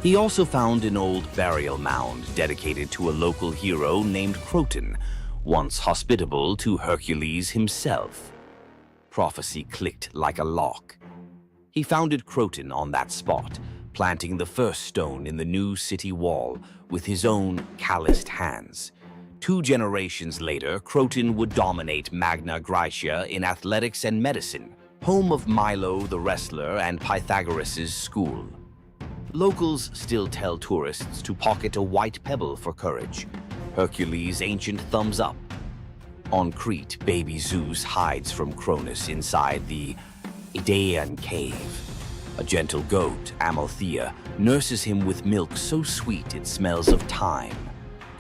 He also found an old burial mound dedicated to a local hero named Croton, once hospitable to Hercules himself. Prophecy clicked like a lock. He founded Croton on that spot, planting the first stone in the new city wall with his own calloused hands. 2 generations later, Croton would dominate Magna Graecia in athletics and medicine, home of Milo the wrestler and Pythagoras' school. Locals still tell tourists to pocket a white pebble for courage, Hercules' ancient thumbs up. On Crete, baby Zeus hides from Cronus inside the Idaean cave. A gentle goat, Amalthea, nurses him with milk so sweet it smells of thyme.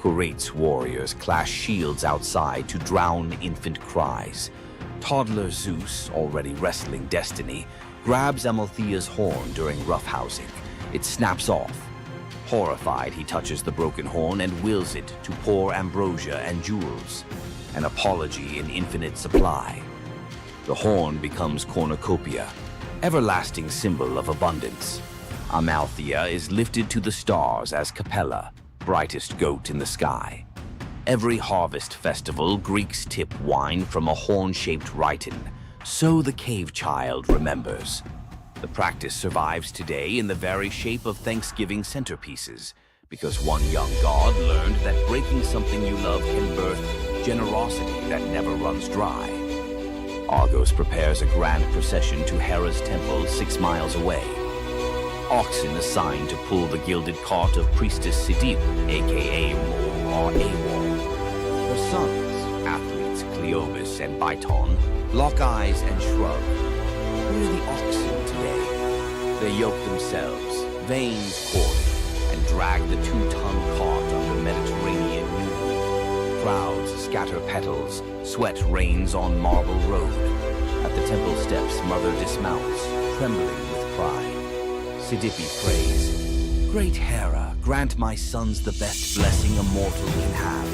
Curate's warriors clash shields outside to drown infant cries. Toddler Zeus, already wrestling destiny, grabs Amalthea's horn during roughhousing. It snaps off. Horrified, he touches the broken horn and wills it to pour ambrosia and jewels, an apology in infinite supply. The horn becomes cornucopia, everlasting symbol of abundance. Amalthea is lifted to the stars as Capella, brightest goat in the sky. Every harvest festival, Greeks tip wine from a horn-shaped rhyton, so the cave child remembers. The practice survives today in the very shape of Thanksgiving centerpieces, because one young god learned that breaking something you love can birth generosity that never runs dry. Argos prepares a grand procession to Hera's temple 6 miles away. Oxen assigned to pull the gilded cart of priestess Sidip, aka Mol or Awol. Her sons, athletes Cleobus and Biton, lock eyes and shrug. Where are the oxen today? They yoke themselves, veins corded, and drag the 2-ton cart under Mediterranean noon. Crowds scatter petals, sweat rains on marble road. At the temple steps, mother dismounts, trembling with pride. Sidippe prays, "Great Hera, grant my sons the best blessing a mortal can have."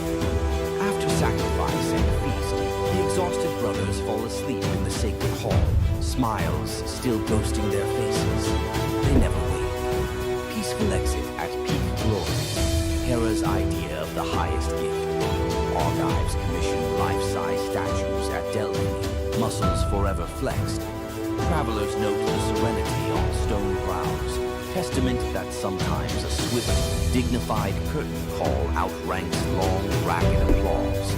After sacrifice and feast, the exhausted brothers fall asleep in the sacred hall, smiles still ghosting their faces. They never wake. Peaceful exit at peak glory, Hera's idea of the highest gift. Argives commission life-size statues at Delphi, muscles forever flexed. Travelers note the serenity on stone brows, testament that sometimes a swift, dignified curtain call outranks long, ragged applause.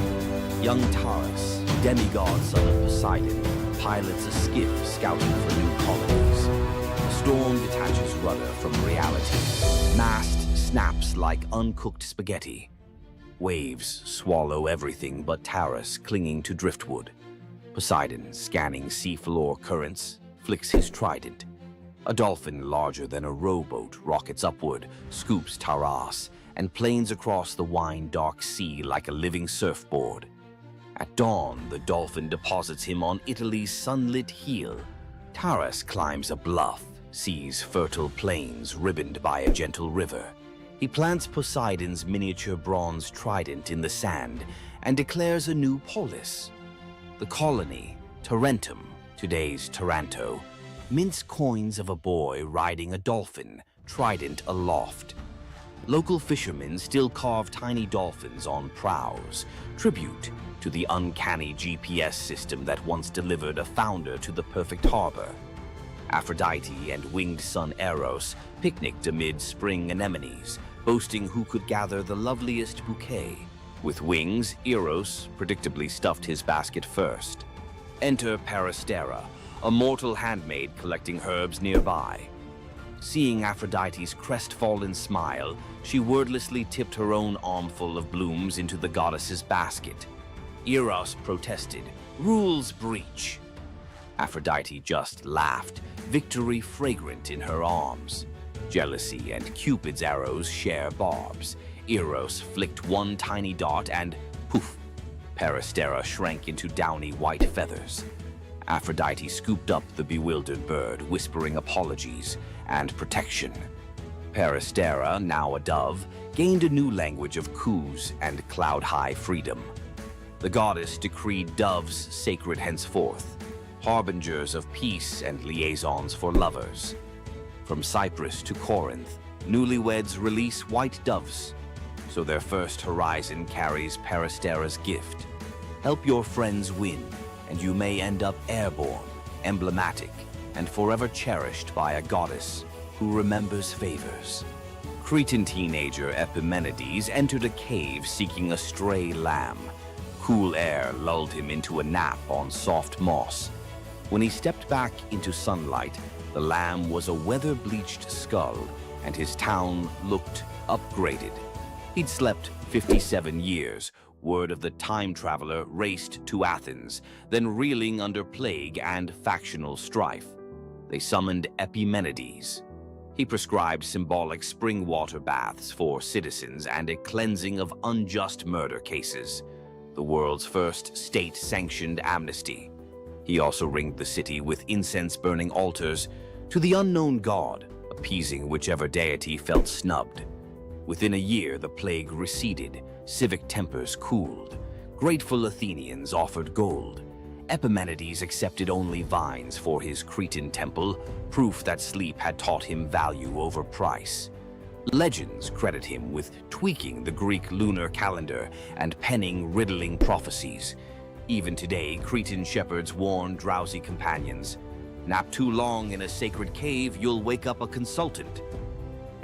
Young Taurus, demigod son of Poseidon, pilots a skiff scouting for new colonies. The storm detaches rudder from reality. Mast snaps like uncooked spaghetti. Waves swallow everything but Taurus clinging to driftwood. Poseidon, scanning seafloor currents, flicks his trident. A dolphin larger than a rowboat rockets upward, scoops Taras, and planes across the wine-dark sea like a living surfboard. At dawn, the dolphin deposits him on Italy's sunlit heel. Taras climbs a bluff, sees fertile plains ribboned by a gentle river. He plants Poseidon's miniature bronze trident in the sand and declares a new polis. The colony, Tarentum, today's Taranto, mints coins of a boy riding a dolphin, trident aloft. Local fishermen still carve tiny dolphins on prows, tribute to the uncanny GPS system that once delivered a founder to the perfect harbor. Aphrodite and winged son Eros picnicked amid spring anemones, boasting who could gather the loveliest bouquet. With wings, Eros predictably stuffed his basket first. Enter Peristera, a mortal handmaid collecting herbs nearby. Seeing Aphrodite's crestfallen smile, she wordlessly tipped her own armful of blooms into the goddess's basket. Eros protested, "Rules breach." Aphrodite just laughed, victory fragrant in her arms. Jealousy and Cupid's arrows share barbs. Eros flicked one tiny dart and poof, Peristera shrank into downy white feathers. Aphrodite scooped up the bewildered bird, whispering apologies and protection. Peristera, now a dove, gained a new language of coos and cloud-high freedom. The goddess decreed doves sacred henceforth, harbingers of peace and liaisons for lovers. From Cyprus to Corinth, newlyweds release white doves, so their first horizon carries Peristera's gift. Help your friends win, and you may end up airborne, emblematic, and forever cherished by a goddess who remembers favors. Cretan teenager Epimenides entered a cave seeking a stray lamb. Cool air lulled him into a nap on soft moss. When he stepped back into sunlight, the lamb was a weather-bleached skull, and his town looked upgraded. He'd slept 57 years. Word of the time traveler raced to Athens, then reeling under plague and factional strife. They summoned Epimenides. He prescribed symbolic spring water baths for citizens and a cleansing of unjust murder cases, the world's first state-sanctioned amnesty. He also ringed the city with incense-burning altars to the unknown god, appeasing whichever deity felt snubbed. Within a year, the plague receded, civic tempers cooled. Grateful Athenians offered gold. Epimenides accepted only vines for his Cretan temple, proof that sleep had taught him value over price. Legends credit him with tweaking the Greek lunar calendar and penning riddling prophecies. Even today, Cretan shepherds warn drowsy companions. Nap too long in a sacred cave, you'll wake up a consultant.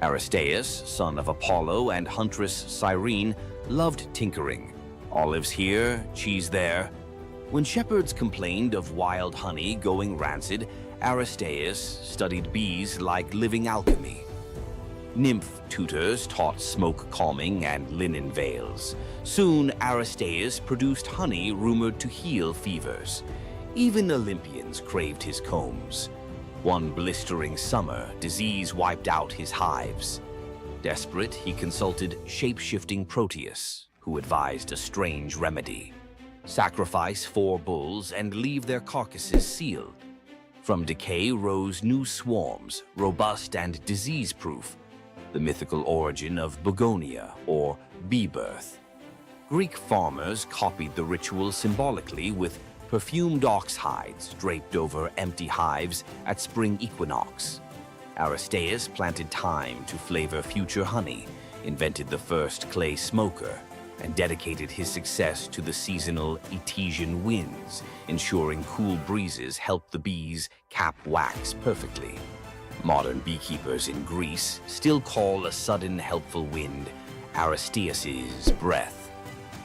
Aristaeus, son of Apollo and huntress Cyrene, loved tinkering. Olives here, cheese there. When shepherds complained of wild honey going rancid, Aristaeus studied bees like living alchemy. Nymph tutors taught smoke calming and linen veils. Soon, Aristaeus produced honey rumored to heal fevers. Even Olympians craved his combs. One blistering summer, disease wiped out his hives. Desperate, he consulted shape-shifting Proteus, who advised a strange remedy. Sacrifice 4 bulls and leave their carcasses sealed. From decay rose new swarms, robust and disease-proof. The mythical origin of begonia, or bee birth. Greek farmers copied the ritual symbolically with perfumed ox hides draped over empty hives at spring equinox. Aristaeus planted thyme to flavor future honey, invented the first clay smoker, and dedicated his success to the seasonal Etesian winds, ensuring cool breezes helped the bees cap wax perfectly. Modern beekeepers in Greece still call a sudden helpful wind Aristaeus's breath.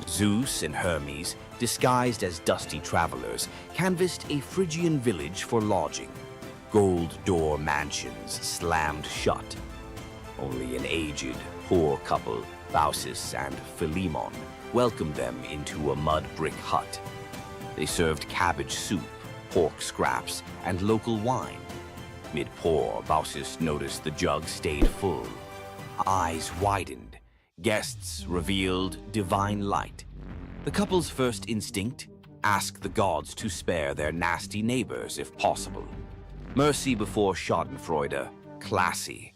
Zeus and Hermes, disguised as dusty travelers, canvassed a Phrygian village for lodging. Gold door mansions slammed shut. Only an aged, poor couple, Baucis and Philemon, welcomed them into a mud brick hut. They served cabbage soup, pork scraps, and local wine. Mid-pour, Baucis noticed the jug stayed full. Eyes widened. Guests revealed divine light. The couple's first instinct? Ask the gods to spare their nasty neighbors if possible. Mercy before schadenfreude, classy.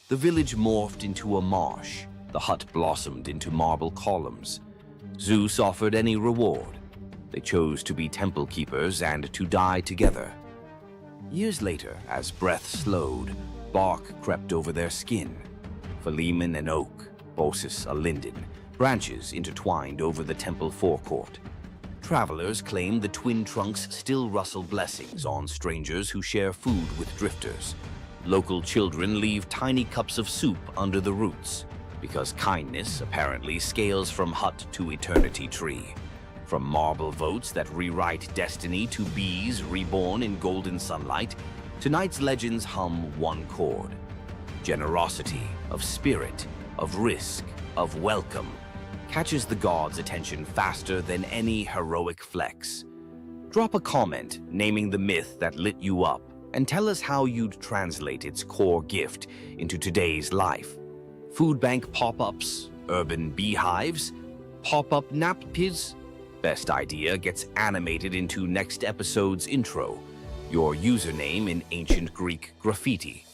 The village morphed into a marsh. The hut blossomed into marble columns. Zeus offered any reward. They chose to be temple keepers and to die together. Years later, as breath slowed, bark crept over their skin. Philemon an oak, Baucis a linden, branches intertwined over the temple forecourt. Travelers claim the twin trunks still rustle blessings on strangers who share food with drifters. Local children leave tiny cups of soup under the roots, because kindness apparently scales from hut to eternity tree. From marble votes that rewrite destiny to bees reborn in golden sunlight, tonight's legends hum one chord. Generosity, of spirit, of risk, of welcome, catches the gods' attention faster than any heroic flex. Drop a comment naming the myth that lit you up and tell us how you'd translate its core gift into today's life. Food bank pop-ups, urban beehives, pop-up nappies. Best idea gets animated into next episode's intro, your username in ancient Greek graffiti.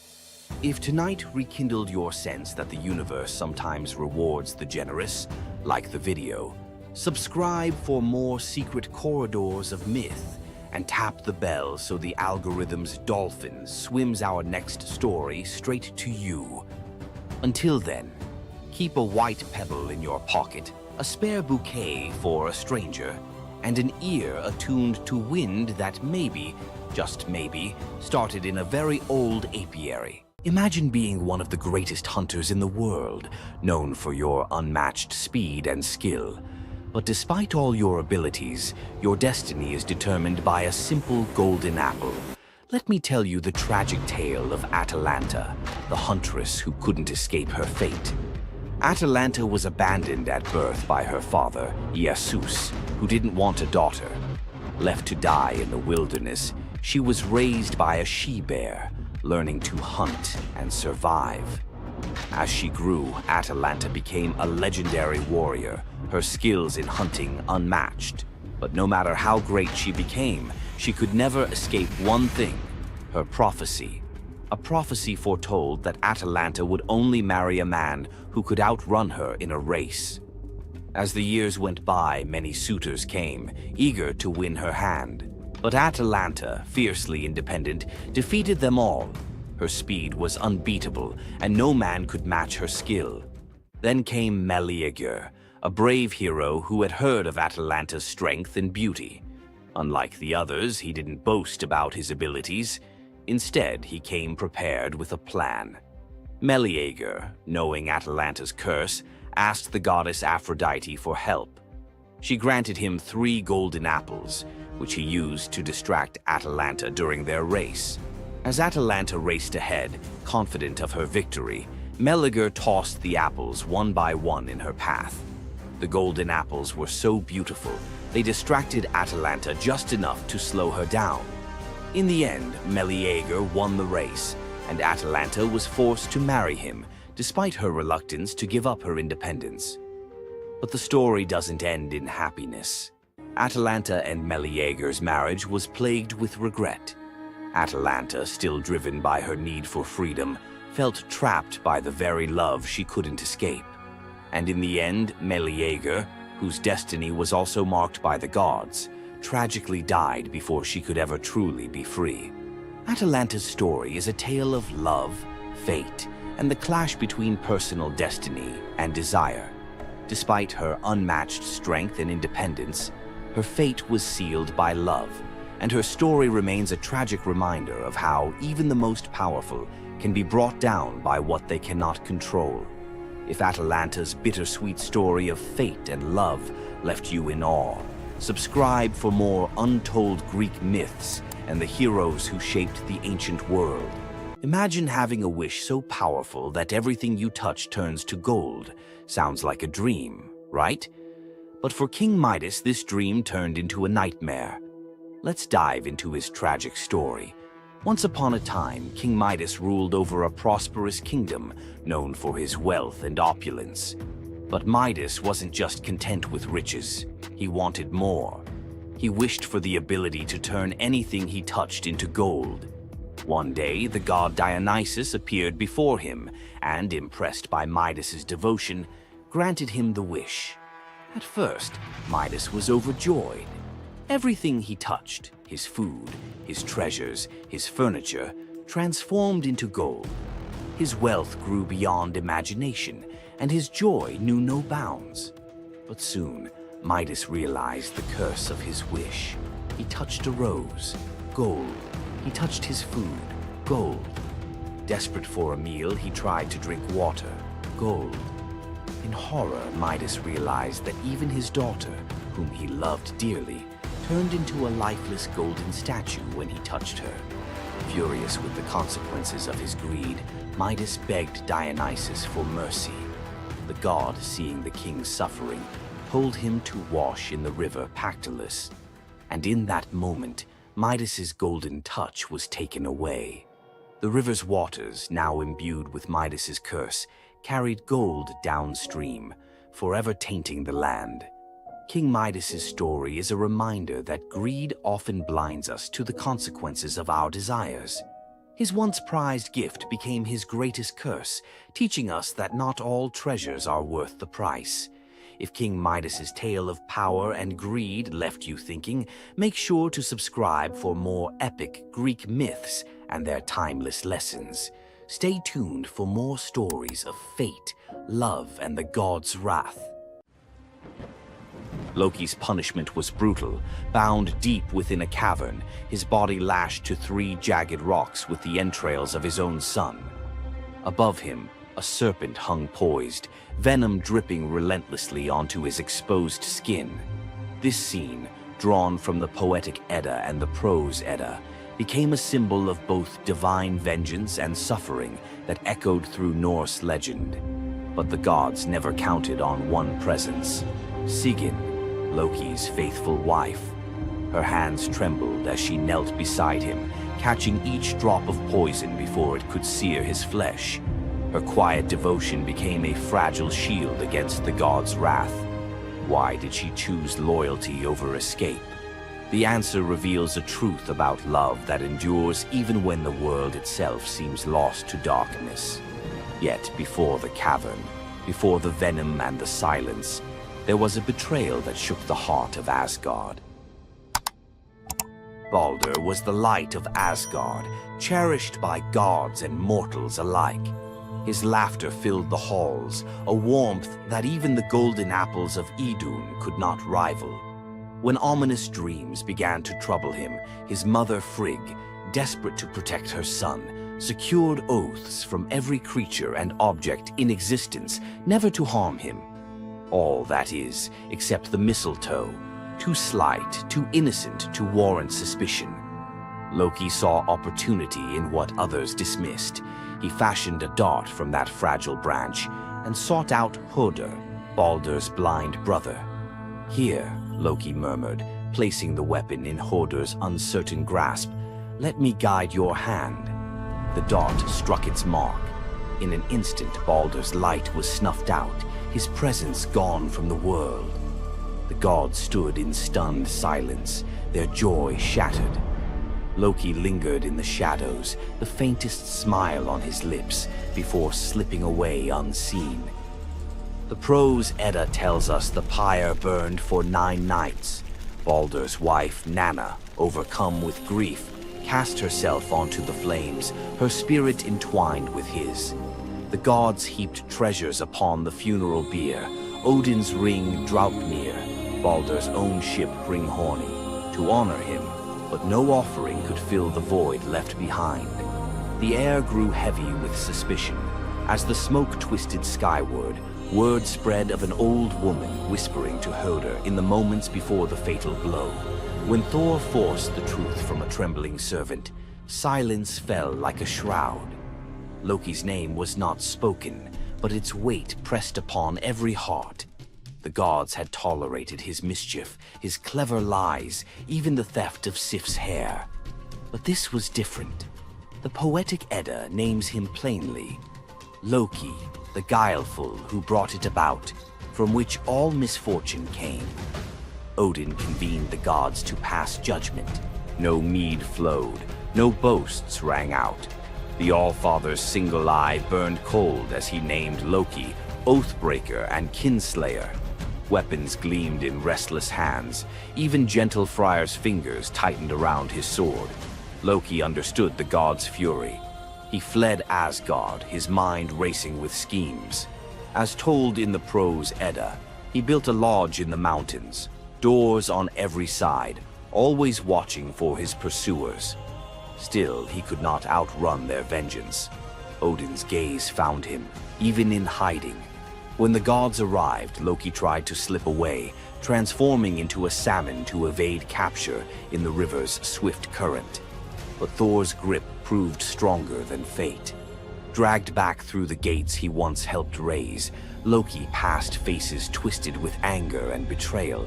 If tonight rekindled your sense that the universe sometimes rewards the generous, like the video, subscribe for more secret corridors of myth and tap the bell so the algorithm's dolphin swims our next story straight to you. Until then, keep a white pebble in your pocket, a spare bouquet for a stranger, and an ear attuned to wind that maybe, just maybe, started in a very old apiary. Imagine being one of the greatest hunters in the world, known for your unmatched speed and skill. But despite all your abilities, your destiny is determined by a simple golden apple. Let me tell you the tragic tale of Atalanta, the huntress who couldn't escape her fate. Atalanta was abandoned at birth by her father, Zeus, who didn't want a daughter. Left to die in the wilderness, she was raised by a she-bear, learning to hunt and survive. As she grew, Atalanta became a legendary warrior, her skills in hunting unmatched. But no matter how great she became, she could never escape one thing, her prophecy. A prophecy foretold that Atalanta would only marry a man who could outrun her in a race. As the years went by, many suitors came, eager to win her hand. But Atalanta, fiercely independent, defeated them all. Her speed was unbeatable, and no man could match her skill. Then came Meleager, a brave hero who had heard of Atalanta's strength and beauty. Unlike the others, he didn't boast about his abilities. Instead, he came prepared with a plan. Meleager, knowing Atalanta's curse, asked the goddess Aphrodite for help. She granted him 3 golden apples, which he used to distract Atalanta during their race. As Atalanta raced ahead, confident of her victory, Meleager tossed the apples one by one in her path. The golden apples were so beautiful, they distracted Atalanta just enough to slow her down. In the end, Meleager won the race, and Atalanta was forced to marry him, despite her reluctance to give up her independence. But the story doesn't end in happiness. Atalanta and Meleager's marriage was plagued with regret. Atalanta, still driven by her need for freedom, felt trapped by the very love she couldn't escape. And in the end, Meleager, whose destiny was also marked by the gods, tragically died before she could ever truly be free. Atalanta's story is a tale of love, fate, and the clash between personal destiny and desire. Despite her unmatched strength and independence, her fate was sealed by love, and her story remains a tragic reminder of how even the most powerful can be brought down by what they cannot control. If Atalanta's bittersweet story of fate and love left you in awe, subscribe for more untold Greek myths and the heroes who shaped the ancient world. Imagine having a wish so powerful that everything you touch turns to gold. Sounds like a dream, right? But for King Midas, this dream turned into a nightmare. Let's dive into his tragic story. Once upon a time, King Midas ruled over a prosperous kingdom known for his wealth and opulence. But Midas wasn't just content with riches. He wanted more. He wished for the ability to turn anything he touched into gold. One day, the god Dionysus appeared before him and, impressed by Midas's devotion, granted him the wish. At first, Midas was overjoyed. Everything he touched, his food, his treasures, his furniture, transformed into gold. His wealth grew beyond imagination, and his joy knew no bounds. But soon, Midas realized the curse of his wish. He touched a rose, gold. He touched his food, gold. Desperate for a meal, he tried to drink water, gold. In horror, Midas realized that even his daughter, whom he loved dearly, turned into a lifeless golden statue when he touched her. Furious with the consequences of his greed, Midas begged Dionysus for mercy. The god, seeing the king's suffering, told him to wash in the river Pactolus. And in that moment, Midas's golden touch was taken away. The river's waters, now imbued with Midas's curse, carried gold downstream, forever tainting the land. King Midas's story is a reminder that greed often blinds us to the consequences of our desires. His once prized gift became his greatest curse, teaching us that not all treasures are worth the price. If King Midas's tale of power and greed left you thinking, make sure to subscribe for more epic Greek myths and their timeless lessons. Stay tuned for more stories of fate, love, and the gods' wrath. Loki's punishment was brutal. Bound deep within a cavern, his body lashed to 3 jagged rocks with the entrails of his own son. Above him, a serpent hung poised, venom dripping relentlessly onto his exposed skin. This scene, drawn from the poetic Edda and the prose Edda, became a symbol of both divine vengeance and suffering that echoed through Norse legend. But the gods never counted on one presence: Sigyn, Loki's faithful wife. Her hands trembled as she knelt beside him, catching each drop of poison before it could sear his flesh. Her quiet devotion became a fragile shield against the god's wrath. Why did she choose loyalty over escape? The answer reveals a truth about love that endures even when the world itself seems lost to darkness. Yet before the cavern, before the venom and the silence, there was a betrayal that shook the heart of Asgard. Balder was the light of Asgard, cherished by gods and mortals alike. His laughter filled the halls, a warmth that even the golden apples of Idun could not rival. When ominous dreams began to trouble him, his mother Frigg, desperate to protect her son, secured oaths from every creature and object in existence never to harm him. All, that is, except the mistletoe, too slight, too innocent to warrant suspicion. Loki saw opportunity in what others dismissed. He fashioned a dart from that fragile branch and sought out Hoder, Balder's blind brother. "Here," Loki murmured, placing the weapon in Hoder's uncertain grasp, "let me guide your hand." The dart struck its mark. In an instant, Balder's light was snuffed out, his presence gone from the world. The gods stood in stunned silence, their joy shattered. Loki lingered in the shadows, the faintest smile on his lips, before slipping away unseen. The prose Edda tells us the pyre burned for 9 nights. Balder's wife, Nanna, overcome with grief, cast herself onto the flames, her spirit entwined with his. The gods heaped treasures upon the funeral bier, Odin's ring Draupnir, Balder's own ship Hringhorni, to honor him, but no offering could fill the void left behind. The air grew heavy with suspicion. As the smoke twisted skyward, word spread of an old woman whispering to Hoder in the moments before the fatal blow. When Thor forced the truth from a trembling servant, silence fell like a shroud. Loki's name was not spoken, but its weight pressed upon every heart. The gods had tolerated his mischief, his clever lies, even the theft of Sif's hair. But this was different. The poetic Edda names him plainly: Loki, the guileful who brought it about, from which all misfortune came. Odin convened the gods to pass judgment. No mead flowed, no boasts rang out. The Allfather's single eye burned cold as he named Loki Oathbreaker and Kinslayer. Weapons gleamed in restless hands. Even gentle Friar's fingers tightened around his sword. Loki understood the gods' fury. He fled Asgard, his mind racing with schemes. As told in the prose Edda, he built a lodge in the mountains, doors on every side, always watching for his pursuers. Still, he could not outrun their vengeance. Odin's gaze found him, even in hiding. When the gods arrived, Loki tried to slip away, transforming into a salmon to evade capture in the river's swift current. But Thor's grip proved stronger than fate. Dragged back through the gates he once helped raise, Loki passed faces twisted with anger and betrayal.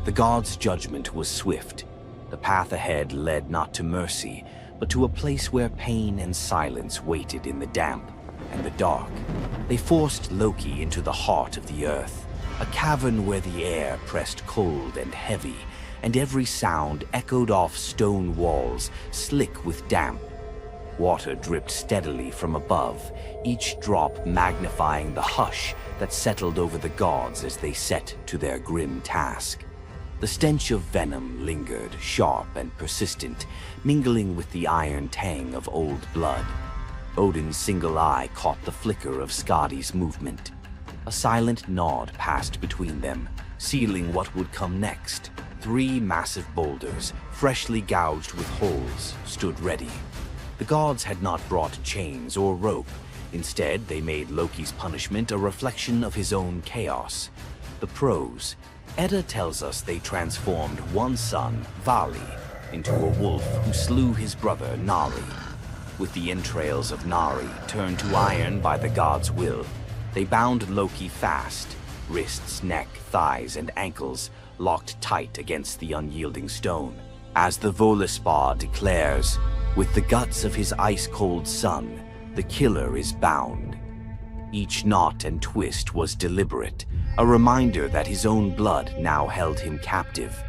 The gods' judgment was swift. The path ahead led not to mercy, but to a place where pain and silence waited in the damp and the dark. They forced Loki into the heart of the earth, a cavern where the air pressed cold and heavy, and every sound echoed off stone walls, slick with damp. Water dripped steadily from above, each drop magnifying the hush that settled over the gods as they set to their grim task. The stench of venom lingered, sharp and persistent, mingling with the iron tang of old blood. Odin's single eye caught the flicker of Skadi's movement. A silent nod passed between them, sealing what would come next. 3 massive boulders, freshly gouged with holes, stood ready. The gods had not brought chains or rope. Instead, they made Loki's punishment a reflection of his own chaos. The prose: Edda tells us they transformed one son, Vali, into a wolf who slew his brother, Nari. With the entrails of Nari turned to iron by the gods' will, they bound Loki fast, wrists, neck, thighs, and ankles locked tight against the unyielding stone. As the Völuspá declares, with the guts of his ice-cold son, the killer is bound. Each knot and twist was deliberate, a reminder that his own blood now held him captive.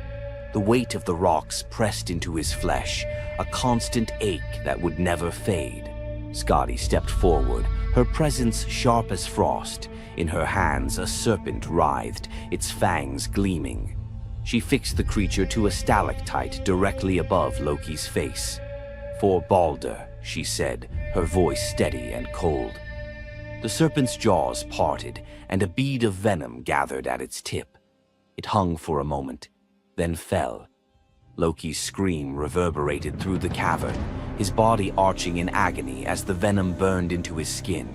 The weight of the rocks pressed into his flesh, a constant ache that would never fade. Scotty stepped forward, her presence sharp as frost. In her hands, a serpent writhed, its fangs gleaming. She fixed the creature to a stalactite directly above Loki's face. "For Balder," she said, her voice steady and cold. The serpent's jaws parted, and a bead of venom gathered at its tip. It hung for a moment, then fell. Loki's scream reverberated through the cavern, his body arching in agony as the venom burned into his skin.